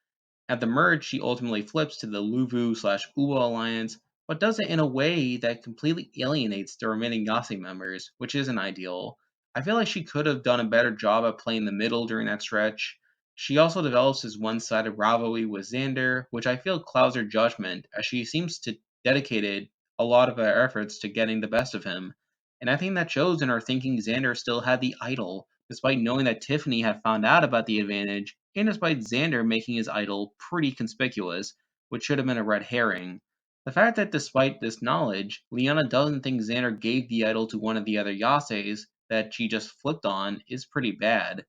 At the merge, she ultimately flips to the Luvu/Uwa alliance, but does it in a way that completely alienates the remaining Yasi members, which isn't ideal. I feel like she could have done a better job at playing the middle during that stretch. She also develops this one-sided rivalry with Xander, which I feel clouds her judgment, as she seems to dedicated a lot of her efforts to getting the best of him. And I think that shows in her thinking Xander still had the idol, despite knowing that Tiffany had found out about the advantage, and despite Xander making his idol pretty conspicuous, which should have been a red herring. The fact that despite this knowledge, Liana doesn't think Xander gave the idol to one of the other Yases that she just flipped on is pretty bad.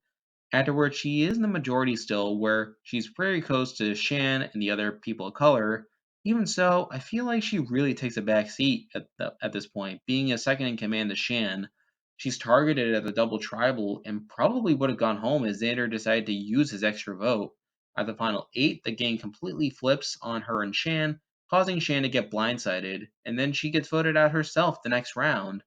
Afterwards, she is in the majority still, where she's very close to Shan and the other people of color, Even so, I feel like she really takes a back seat at this point. Being a second in command to Shan, she's targeted at the double tribal and probably would have gone home as Xander decided to use his extra vote. At the final 8, the game completely flips on her and Shan, causing Shan to get blindsided, and then she gets voted out herself the next round.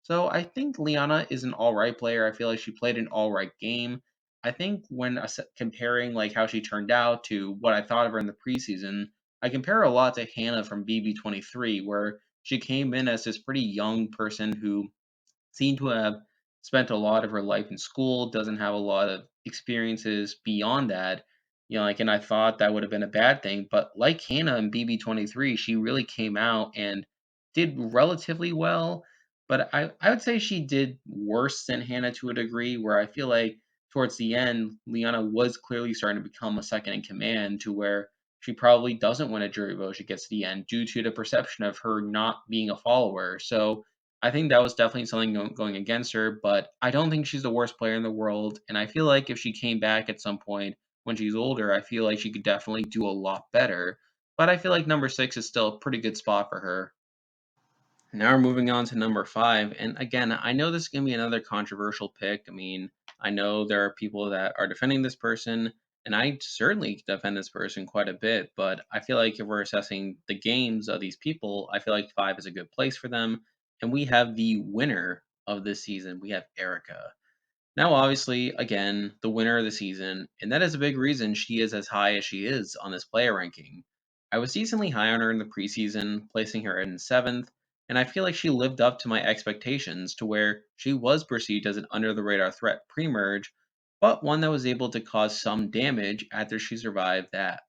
So I think Liana is an all right player. I feel like she played an all right game. I think when comparing like how she turned out to what I thought of her in the preseason, I compare her a lot to Hannah from BB23, where she came in as this pretty young person who seemed to have spent a lot of her life in school, doesn't have a lot of experiences beyond that. And I thought that would have been a bad thing. But like Hannah in BB23, she really came out and did relatively well. But I would say she did worse than Hannah to a degree, where I feel like towards the end, Liana was clearly starting to become a second in command to where she probably doesn't win a jury vote. She gets to the end due to the perception of her not being a follower. So I think that was definitely something going against her, but I don't think she's the worst player in the world. And I feel like if she came back at some point when she's older, I feel like she could definitely do a lot better. But I feel like number 6 is still a pretty good spot for her. Now we're moving on to number 5. And again, I know this is going to be another controversial pick. I mean, I know there are people that are defending this person, and I certainly defend this person quite a bit. But I feel like if we're assessing the games of these people, I feel like 5 is a good place for them. And we have the winner of this season. We have Erika. Now, obviously, again, the winner of the season, and that is a big reason she is as high as she is on this player ranking. I was decently high on her in the preseason, placing her in 7th, and I feel like she lived up to my expectations to where she was perceived as an under the radar threat pre merge, but one that was able to cause some damage after she survived that.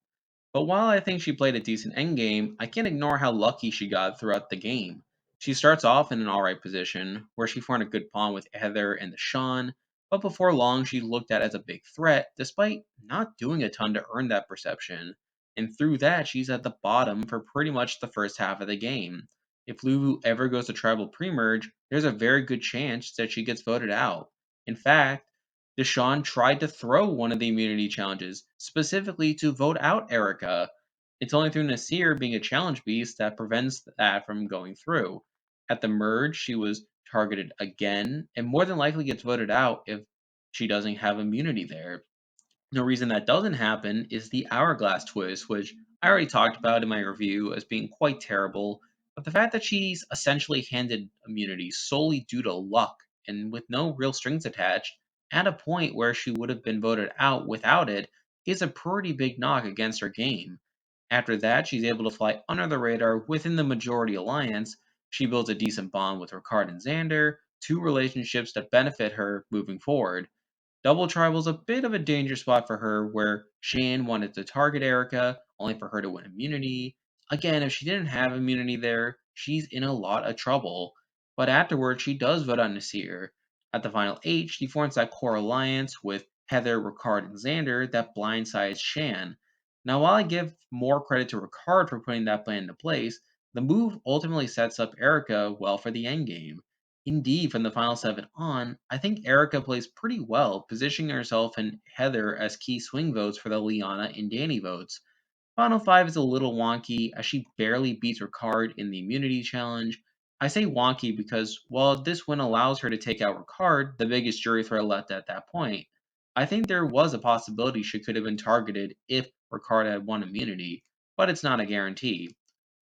But while I think she played a decent endgame, I can't ignore how lucky she got throughout the game. She starts off in an alright position, where she formed a good pawn with Heather and Deshawn, but before long she looked at as a big threat, despite not doing a ton to earn that perception. And through that, she's at the bottom for pretty much the first half of the game. If Lulu ever goes to tribal pre-merge, there's a very good chance that she gets voted out. In fact, Deshawn tried to throw one of the immunity challenges, specifically to vote out Erika. It's only through Nasir being a challenge beast that prevents that from going through. At the merge, she was targeted again, and more than likely gets voted out if she doesn't have immunity there. The reason that doesn't happen is the hourglass twist, which I already talked about in my review as being quite terrible. But the fact that she's essentially handed immunity solely due to luck and with no real strings attached, at a point where she would have been voted out without it, is a pretty big knock against her game. After that, she's able to fly under the radar within the majority alliance. She builds a decent bond with Ricard and Xander, two relationships that benefit her moving forward. Double Tribal's a bit of a danger spot for her, where Shan wanted to target Erika, only for her to win immunity. Again, if she didn't have immunity there, she's in a lot of trouble. But afterwards, she does vote on Nasir. At the final 8, she forms that core alliance with Heather, Ricard, and Xander that blindsides Shan. Now, while I give more credit to Ricard for putting that plan into place, the move ultimately sets up Erika well for the endgame. Indeed, from the final 7 on, I think Erika plays pretty well, positioning herself and Heather as key swing votes for the Liana and Danny votes. Final 5 is a little wonky, as she barely beats her card in the immunity challenge. I say wonky because while this win allows her to take out Ricard, the biggest jury threat left at that point, I think there was a possibility she could have been targeted if Ricard had won immunity, but it's not a guarantee.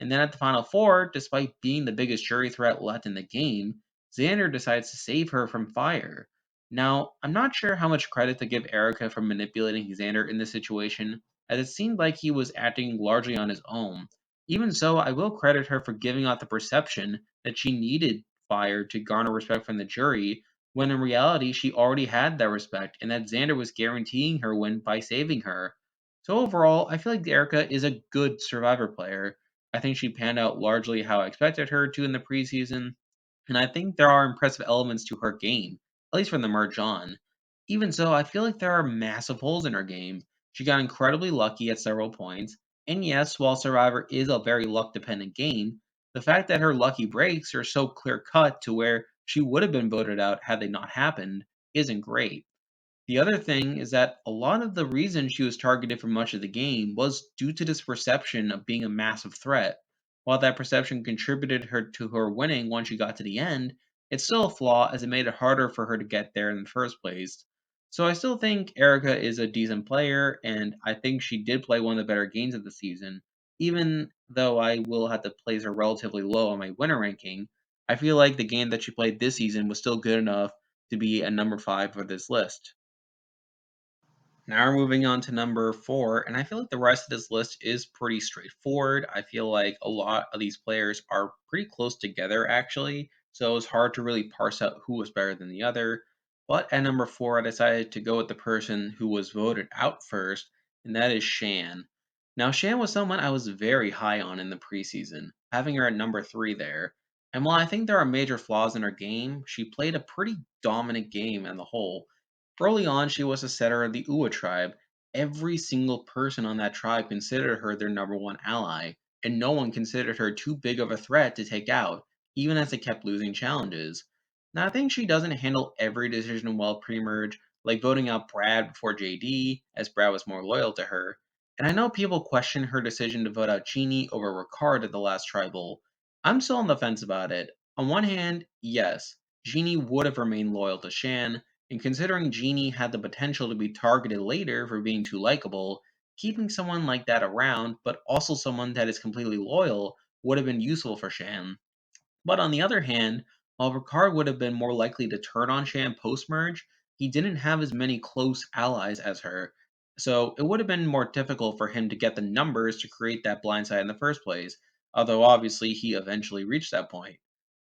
And then at the final 4, despite being the biggest jury threat left in the game, Xander decides to save her from fire. Now, I'm not sure how much credit to give Erika for manipulating Xander in this situation, as it seemed like he was acting largely on his own. Even so, I will credit her for giving out the perception that she needed fire to garner respect from the jury, when in reality she already had that respect and that Xander was guaranteeing her win by saving her. So overall, I feel like Erika is a good Survivor player. I think she panned out largely how I expected her to in the preseason, and I think there are impressive elements to her game, at least from the merge on. Even so, I feel like there are massive holes in her game. She got incredibly lucky at several points, and yes, while Survivor is a very luck dependent game, the fact that her lucky breaks are so clear cut to where she would have been voted out had they not happened isn't great. The other thing is that a lot of the reason she was targeted for much of the game was due to this perception of being a massive threat. While that perception contributed her to her winning once she got to the end, it's still a flaw as it made it harder for her to get there in the first place. So I still think Erika is a decent player, and I think she did play one of the better games of the season. Even though I will have to place her relatively low on my winner ranking, I feel like the game that she played this season was still good enough to be a number 5 for this list. Now we're moving on to number 4, and I feel like the rest of this list is pretty straightforward. I feel like a lot of these players are pretty close together, actually, so it's hard to really parse out who was better than the other. But at number 4, I decided to go with the person who was voted out first, and that is Shan. Now, Shan was someone I was very high on in the preseason, having her at number 3 there. And while I think there are major flaws in her game, she played a pretty dominant game on the whole. Early on, she was a setter of the Uwa tribe. Every single person on that tribe considered her their number one ally, and no one considered her too big of a threat to take out, even as they kept losing challenges. Now, I think she doesn't handle every decision well pre-merge, like voting out Brad before JD, as Brad was more loyal to her. And I know people question her decision to vote out Genie over Ricard at the last tribal. I'm still on the fence about it. On one hand, yes, Genie would have remained loyal to Shan, and considering Genie had the potential to be targeted later for being too likable, keeping someone like that around, but also someone that is completely loyal, would have been useful for Shan. But on the other hand, while Ricard would have been more likely to turn on Shan post merge, he didn't have as many close allies as her. So it would have been more difficult for him to get the numbers to create that blindside in the first place, although obviously he eventually reached that point.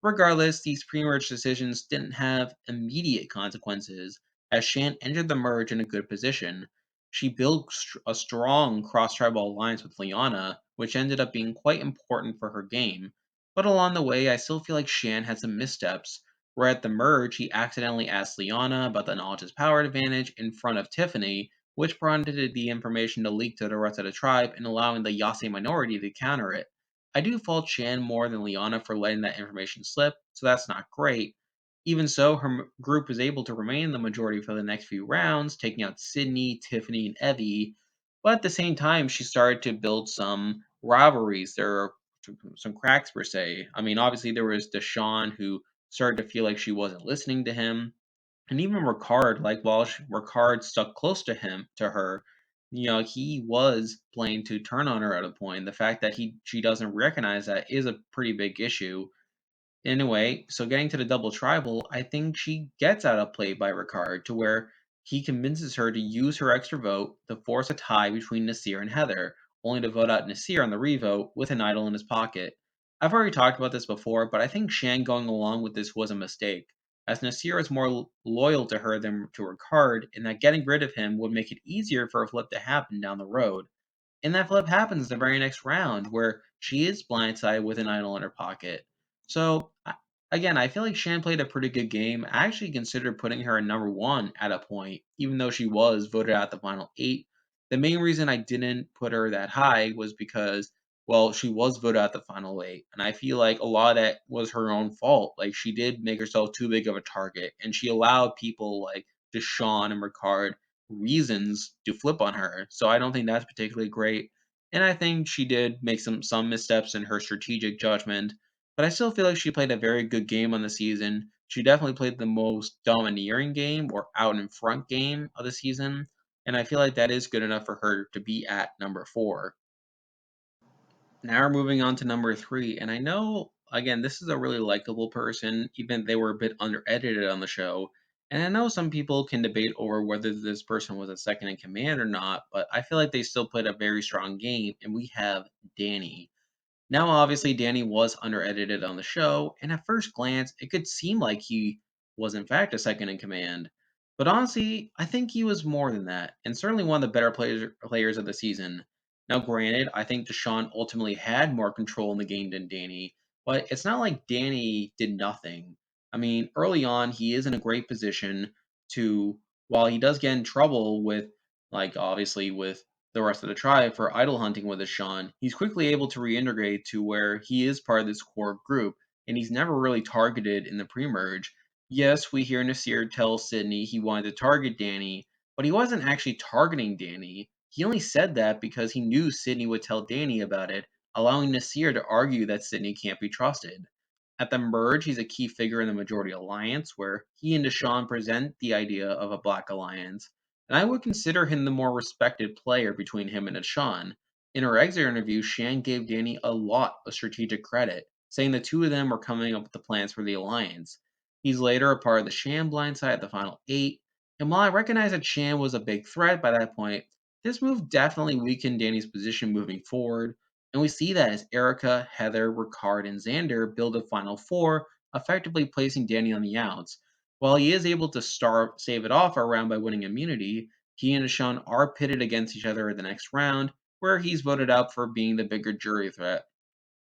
Regardless, these pre-merge decisions didn't have immediate consequences, as Shan entered the merge in a good position. She built a strong cross-tribal alliance with Liana, which ended up being quite important for her game. But along the way, I still feel like Shan had some missteps, where at the merge he accidentally asked Liana about the knowledge's power advantage in front of Tiffany, which prompted the information to leak to the rest of the tribe and allowing the Yase minority to counter it. I do fault Shan more than Liana for letting that information slip, so that's not great. Even so, her group was able to remain the majority for the next few rounds, taking out Sydney, Tiffany, and Eyvie. But at the same time, she started to build some rivalries. There are some cracks per se. I mean, obviously there was Deshawn who started to feel like she wasn't listening to him, and even Ricard, like while Ricard stuck close to her, he was playing to turn on her at a point. The fact that she doesn't recognize that is a pretty big issue. Anyway, so getting to the double tribal, I think she gets outplayed by Ricard to where he convinces her to use her extra vote to force a tie between Nasir and Heather, only to vote out Nasir on the revote with an idol in his pocket. I've already talked about this before, but I think Shan going along with this was a mistake, as Nasir is more loyal to her than to Ricard, and that getting rid of him would make it easier for a flip to happen down the road. And that flip happens the very next round, where she is blindsided with an idol in her pocket. So, again, I feel like Shan played a pretty good game. I actually considered putting her at number 1 at a point, even though she was voted out the final 8. The main reason I didn't put her that high was because, well, she was voted out the final 8. And I feel like a lot of that was her own fault. Like, she did make herself too big of a target, and she allowed people like Deshawn and Ricard reasons to flip on her. So I don't think that's particularly great. And I think she did make some missteps in her strategic judgment, but I still feel like she played a very good game on the season. She definitely played the most domineering game or out in front game of the season, and I feel like that is good enough for her to be at number 4. Now we're moving on to number 3, and I know again this is a really likable person, even if they were a bit under edited on the show. And I know some people can debate over whether this person was a second in command or not, but I feel like they still played a very strong game, and we have Danny. Now, obviously, Danny was under edited on the show, and at first glance, it could seem like he was in fact a second in command. But honestly, I think he was more than that, and certainly one of the better players of the season. Now, granted, I think Deshawn ultimately had more control in the game than Danny, but it's not like Danny did nothing. I mean, early on, he is in a great position to, while he does get in trouble with, like, obviously, with the rest of the tribe for idol hunting with Deshawn, he's quickly able to reintegrate to where he is part of this core group, and he's never really targeted in the pre-merge. Yes, we hear Nasir tell Sydney he wanted to target Danny, but he wasn't actually targeting Danny. He only said that because he knew Sydney would tell Danny about it, allowing Nasir to argue that Sydney can't be trusted. At the merge, he's a key figure in the majority alliance, where he and Deshawn present the idea of a black alliance, and I would consider him the more respected player between him and Deshawn. In her exit interview, Shan gave Danny a lot of strategic credit, saying the two of them were coming up with the plans for the alliance. He's later a part of the Shan blindside at the final 8, and while I recognize that Shan was a big threat by that point, this move definitely weakened Danny's position moving forward, and we see that as Erika, Heather, Ricard, and Xander build a final 4, effectively placing Danny on the outs. While he is able to save it off our round by winning immunity, he and Deshawn are pitted against each other in the next round, where he's voted out for being the bigger jury threat.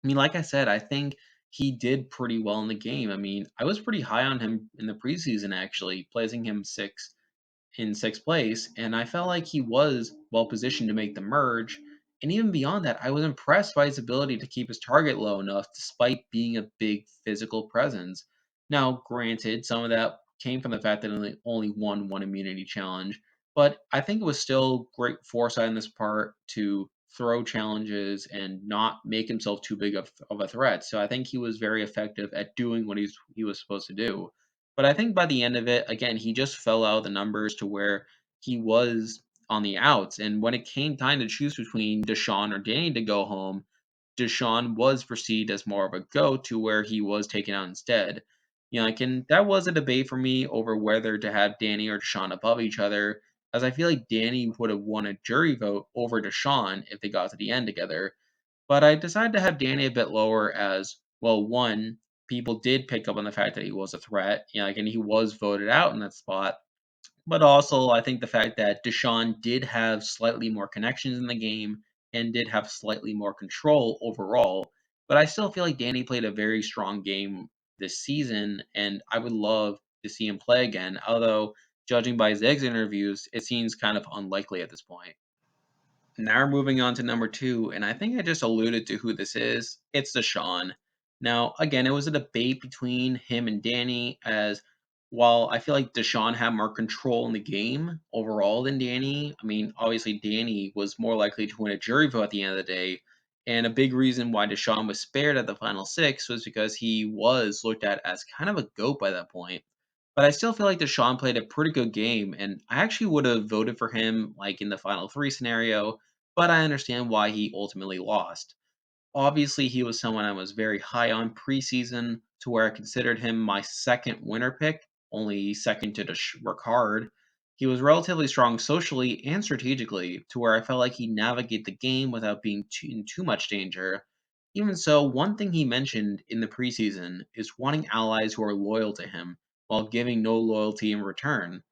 I mean, like I said, I think he did pretty well in the game. I mean, I was pretty high on him in the preseason, actually, placing him in sixth place, and I felt like he was well positioned to make the merge. And even beyond that, I was impressed by his ability to keep his target low enough despite being a big physical presence. Now, granted, some of that came from the fact that he only won one immunity challenge, but I think it was still great foresight on this part to throw challenges and not make himself too big of a threat. So I think he was very effective at doing what he was supposed to do. But I think by the end of it, again, he just fell out of the numbers to where he was on the outs. And when it came time to choose between Deshawn or Danny to go home, Deshawn was perceived as more of a go to where he was taken out instead. That was a debate for me over whether to have Danny or Deshawn above each other, as I feel like Danny would have won a jury vote over Deshawn if they got to the end together. But I decided to have Danny a bit lower as, well, one, people did pick up on the fact that he was a threat, and he was voted out in that spot. But also, I think the fact that Deshaun did have slightly more connections in the game and did have slightly more control overall. But I still feel like Danny played a very strong game this season, and I would love to see him play again. Although, judging by his exit interviews, it seems kind of unlikely at this point. Now we're moving on to number 2, and I think I just alluded to who this is. It's Deshawn. Now, again, it was a debate between him and Danny, as while I feel like Deshawn had more control in the game overall than Danny, I mean, obviously Danny was more likely to win a jury vote at the end of the day, and a big reason why Deshawn was spared at the final 6 was because he was looked at as kind of a GOAT by that point. But I still feel like Deshawn played a pretty good game, and I actually would have voted for him like in the final 3 scenario, but I understand why he ultimately lost. Obviously, he was someone I was very high on preseason, to where I considered him my second winner pick, only second to Ricard. He was relatively strong socially and strategically, to where I felt like he navigated the game without being in too much danger. Even so, one thing he mentioned in the preseason is wanting allies who are loyal to him, while giving no loyalty in return.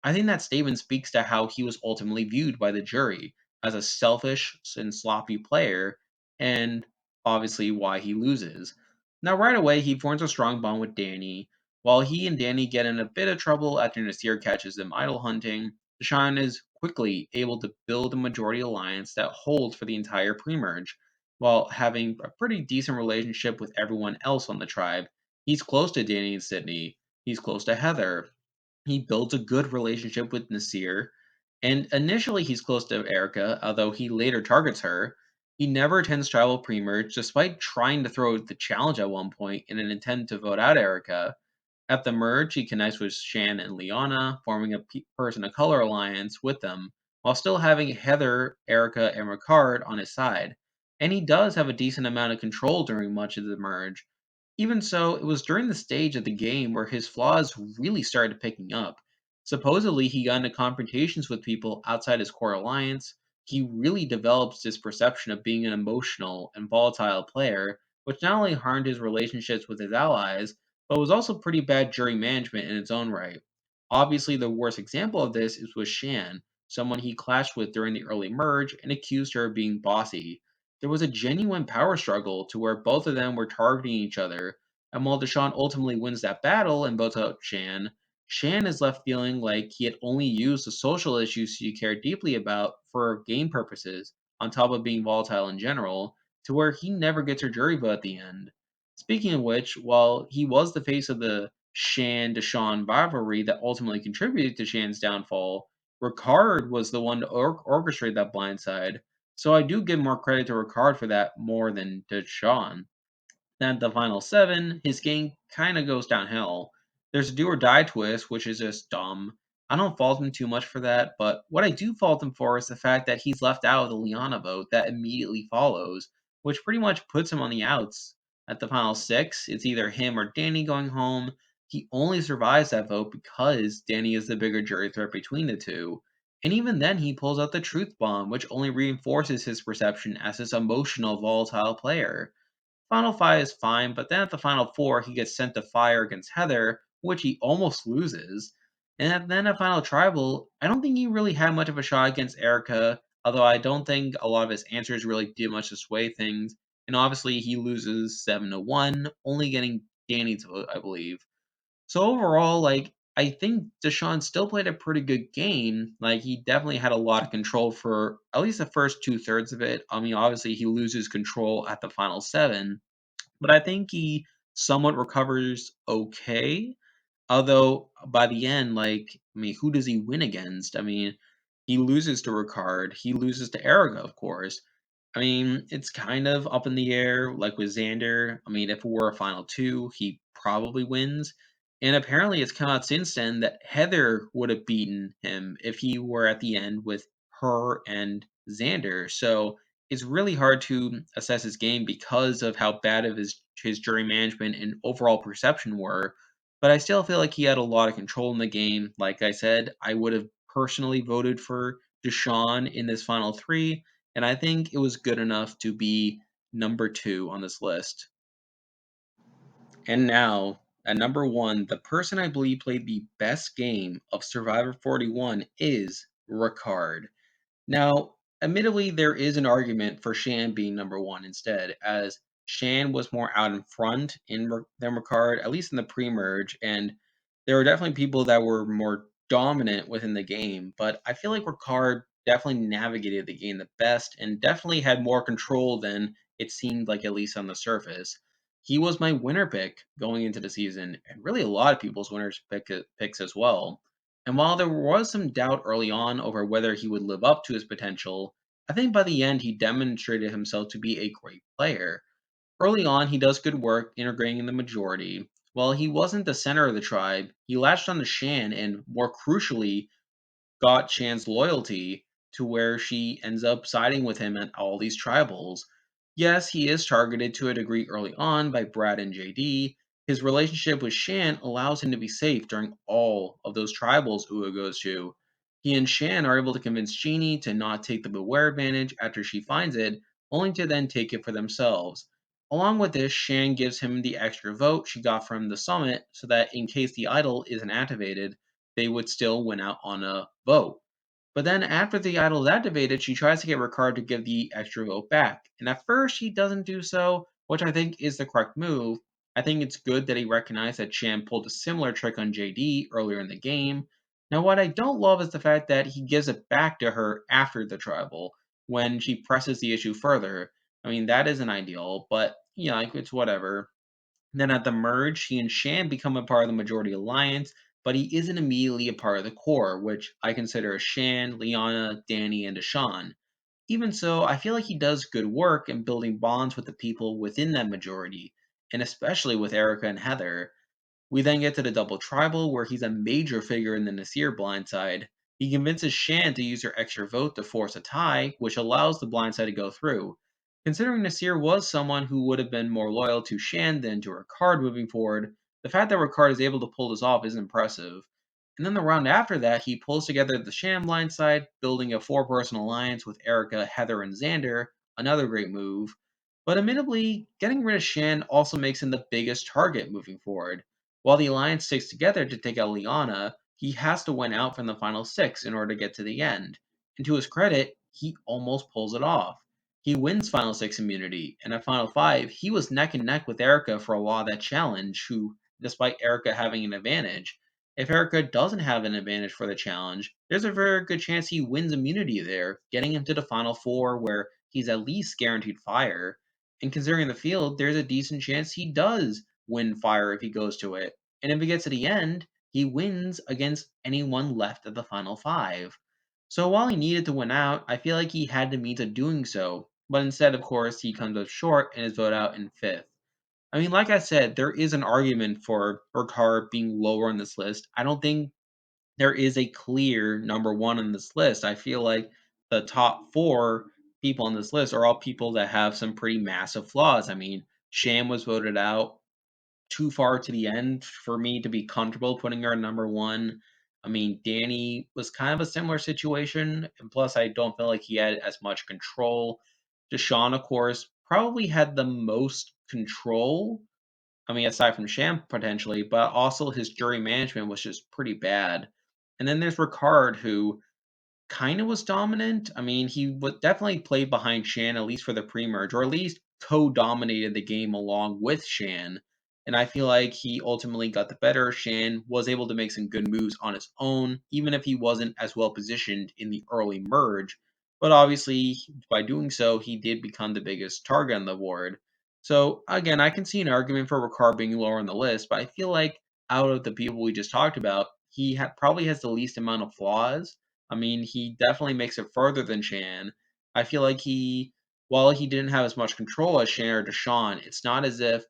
I think that statement speaks to how he was ultimately viewed by the jury, as a selfish and sloppy player, and obviously why he loses. Now, right away, he forms a strong bond with Danny. While he and Danny get in a bit of trouble after Nasir catches them idol hunting, Deshawn is quickly able to build a majority alliance that holds for the entire pre-merge, while having a pretty decent relationship with everyone else on the tribe. He's close to Danny and Sydney. He's close to Heather. He builds a good relationship with Nasir, and initially he's close to Erika, although he later targets her. He never attends tribal pre-merge, despite trying to throw the challenge at one point in an attempt to vote out Erika. At the merge, he connects with Shan and Liana, forming a person of color alliance with them, while still having Heather, Erika, and Ricard on his side. And he does have a decent amount of control during much of the merge. Even so, it was during the stage of the game where his flaws really started picking up. Supposedly, he got into confrontations with people outside his core alliance. He really develops this perception of being an emotional and volatile player, which not only harmed his relationships with his allies, but was also pretty bad jury management in its own right. Obviously, the worst example of this is with Shan, someone he clashed with during the early merge and accused her of being bossy. There was a genuine power struggle to where both of them were targeting each other, and while Deshawn ultimately wins that battle and votes out Shan, Shan is left feeling like he had only used the social issues he cared deeply about for game purposes, on top of being volatile in general, to where he never gets her jury vote at the end. Speaking of which, while he was the face of the Shan-Deshawn rivalry that ultimately contributed to Shan's downfall, Ricard was the one to orchestrate that blindside. So I do give more credit to Ricard for that more than Deshawn. Then at the final 7, his game kind of goes downhill. There's a do or die twist, which is just dumb. I don't fault him too much for that, but what I do fault him for is the fact that he's left out of the Liana vote that immediately follows, which pretty much puts him on the outs. At the final 6, it's either him or Danny going home. He only survives that vote because Danny is the bigger jury threat between the two. And even then, he pulls out the truth bomb, which only reinforces his perception as this emotional, volatile player. Final 5 is fine, but then at the final 4, he gets sent to fire against Heather, which he almost loses. And then at final tribal, I don't think he really had much of a shot against Erika, although I don't think a lot of his answers really did much to sway things. And obviously, he loses 7-1, only getting Danny's vote, I believe. So overall, I think Deshawn still played a pretty good game. Like he definitely had a lot of control for at least the first 2/3 of it. I mean, obviously he loses control at the final 7, but I think he somewhat recovers okay. Although by the end, I mean, who does he win against? I mean, he loses to Ricard. He loses to Erika, of course. I mean, it's kind of up in the air, like with Xander. I mean, if it were a final 2, he probably wins. And apparently, it's come out since then that Heather would have beaten him if he were at the end with her and Xander. So it's really hard to assess his game because of how bad of his jury management and overall perception were. But I still feel like he had a lot of control in the game. Like I said, I would have personally voted for Deshawn in this final 3, and I think it was good enough to be number 2 on this list. And now, at number 1, the person I believe played the best game of Survivor 41 is Ricard. Now, admittedly, there is an argument for Shan being number 1 instead, as Shan was more out in front than Ricard, at least in the pre-merge, and there were definitely people that were more dominant within the game. But I feel like Ricard definitely navigated the game the best and definitely had more control than it seemed like, at least on the surface. He was my winner pick going into the season, and really a lot of people's picks as well. And while there was some doubt early on over whether he would live up to his potential, I think by the end he demonstrated himself to be a great player. Early on, he does good work integrating in the majority. While he wasn't the center of the tribe, he latched on to Shan and, more crucially, got Shan's loyalty to where she ends up siding with him at all these tribals. Yes, he is targeted to a degree early on by Brad and JD. His relationship with Shan allows him to be safe during all of those tribals Ua goes to. He and Shan are able to convince Genie to not take the Beware advantage after she finds it, only to then take it for themselves. Along with this, Shan gives him the extra vote she got from the summit so that in case the idol isn't activated, they would still win out on a vote. But then after the idol is activated, she tries to get Ricard to give the extra vote back. And at first, he doesn't do so, which I think is the correct move. I think it's good that he recognized that Shan pulled a similar trick on JD earlier in the game. Now, what I don't love is the fact that he gives it back to her after the tribal, when she presses the issue further. I mean, that isn't ideal, but, it's whatever. Then at the merge, he and Shan become a part of the majority alliance, but he isn't immediately a part of the core, which I consider as Shan, Liana, Danny, and Deshawn. Even so, I feel like he does good work in building bonds with the people within that majority, and especially with Erika and Heather. We then get to the double tribal, where he's a major figure in the Nasir blindside. He convinces Shan to use her extra vote to force a tie, which allows the blindside to go through. Considering Nasir was someone who would have been more loyal to Shan than to Ricard moving forward, the fact that Ricard is able to pull this off is impressive. And then the round after that, he pulls together the Shan blindside, building a 4-person alliance with Erika, Heather, and Xander, another great move. But admittedly, getting rid of Shan also makes him the biggest target moving forward. While the Alliance sticks together to take out Liana, he has to win out from the final 6 in order to get to the end. And to his credit, he almost pulls it off. He wins Final 6 immunity, and at Final 5, he was neck and neck with Erika for a while of that challenge, who, despite Erika having an advantage, if Erika doesn't have an advantage for the challenge, there's a very good chance he wins immunity there, getting him to the Final 4 where he's at least guaranteed fire. And considering the field, there's a decent chance he does win fire if he goes to it. And if it gets to the end, he wins against anyone left at the final five. So while he needed to win out, I feel like he had the means of doing so. But instead, of course, he comes up short and is voted out in fifth. I mean, like I said, there is an argument for Ricard being lower on this list. I don't think there is a clear number one on this list. I feel like the top four people on this list are all people that have some pretty massive flaws. I mean, Sham was voted out too far to the end for me to be comfortable putting her at number one. I mean, Danny was kind of a similar situation, and plus, I don't feel like he had as much control. Deshawn, of course, probably had the most control. I mean, aside from Sham potentially, but also his jury management was just pretty bad. And then there's Ricard, who kind of was dominant. I mean, he would definitely play behind Shan, at least for the pre-merge, or at least co-dominated the game along with Shan. And I feel like he ultimately got the better. Shan was able to make some good moves on his own, even if he wasn't as well positioned in the early merge. But obviously, by doing so, he did become the biggest target on the board. So again, I can see an argument for Ricard being lower on the list, but I feel like out of the people we just talked about, he probably has the least amount of flaws. I mean, he definitely makes it further than Shan. I feel like while he didn't have as much control as Shan or Deshawn, it's not as if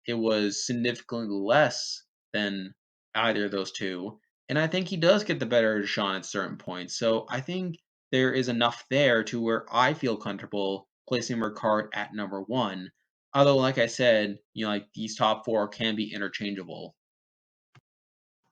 it was significantly less than either of those two. And I think he does get the better of Deshawn at certain points. So I think there is enough there to where I feel comfortable placing Ricard at number one. Although, like I said, like these top four can be interchangeable.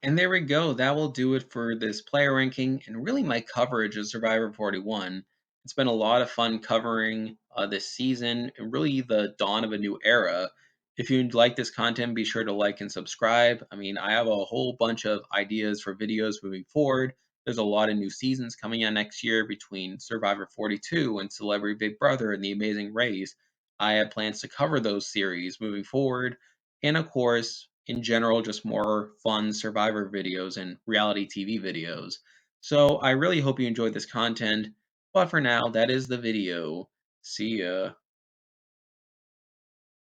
And there we go. That will do it for this player ranking and really my coverage of Survivor 41. It's been a lot of fun covering this season and really the dawn of a new era. If you like this content, be sure to like and subscribe. I mean, I have a whole bunch of ideas for videos moving forward. There's a lot of new seasons coming out next year between Survivor 42 and Celebrity Big Brother and The Amazing Race. I have plans to cover those series moving forward and of course, in general, just more fun Survivor videos and reality TV videos. So I really hope you enjoyed this content. But for now, that is the video. See ya.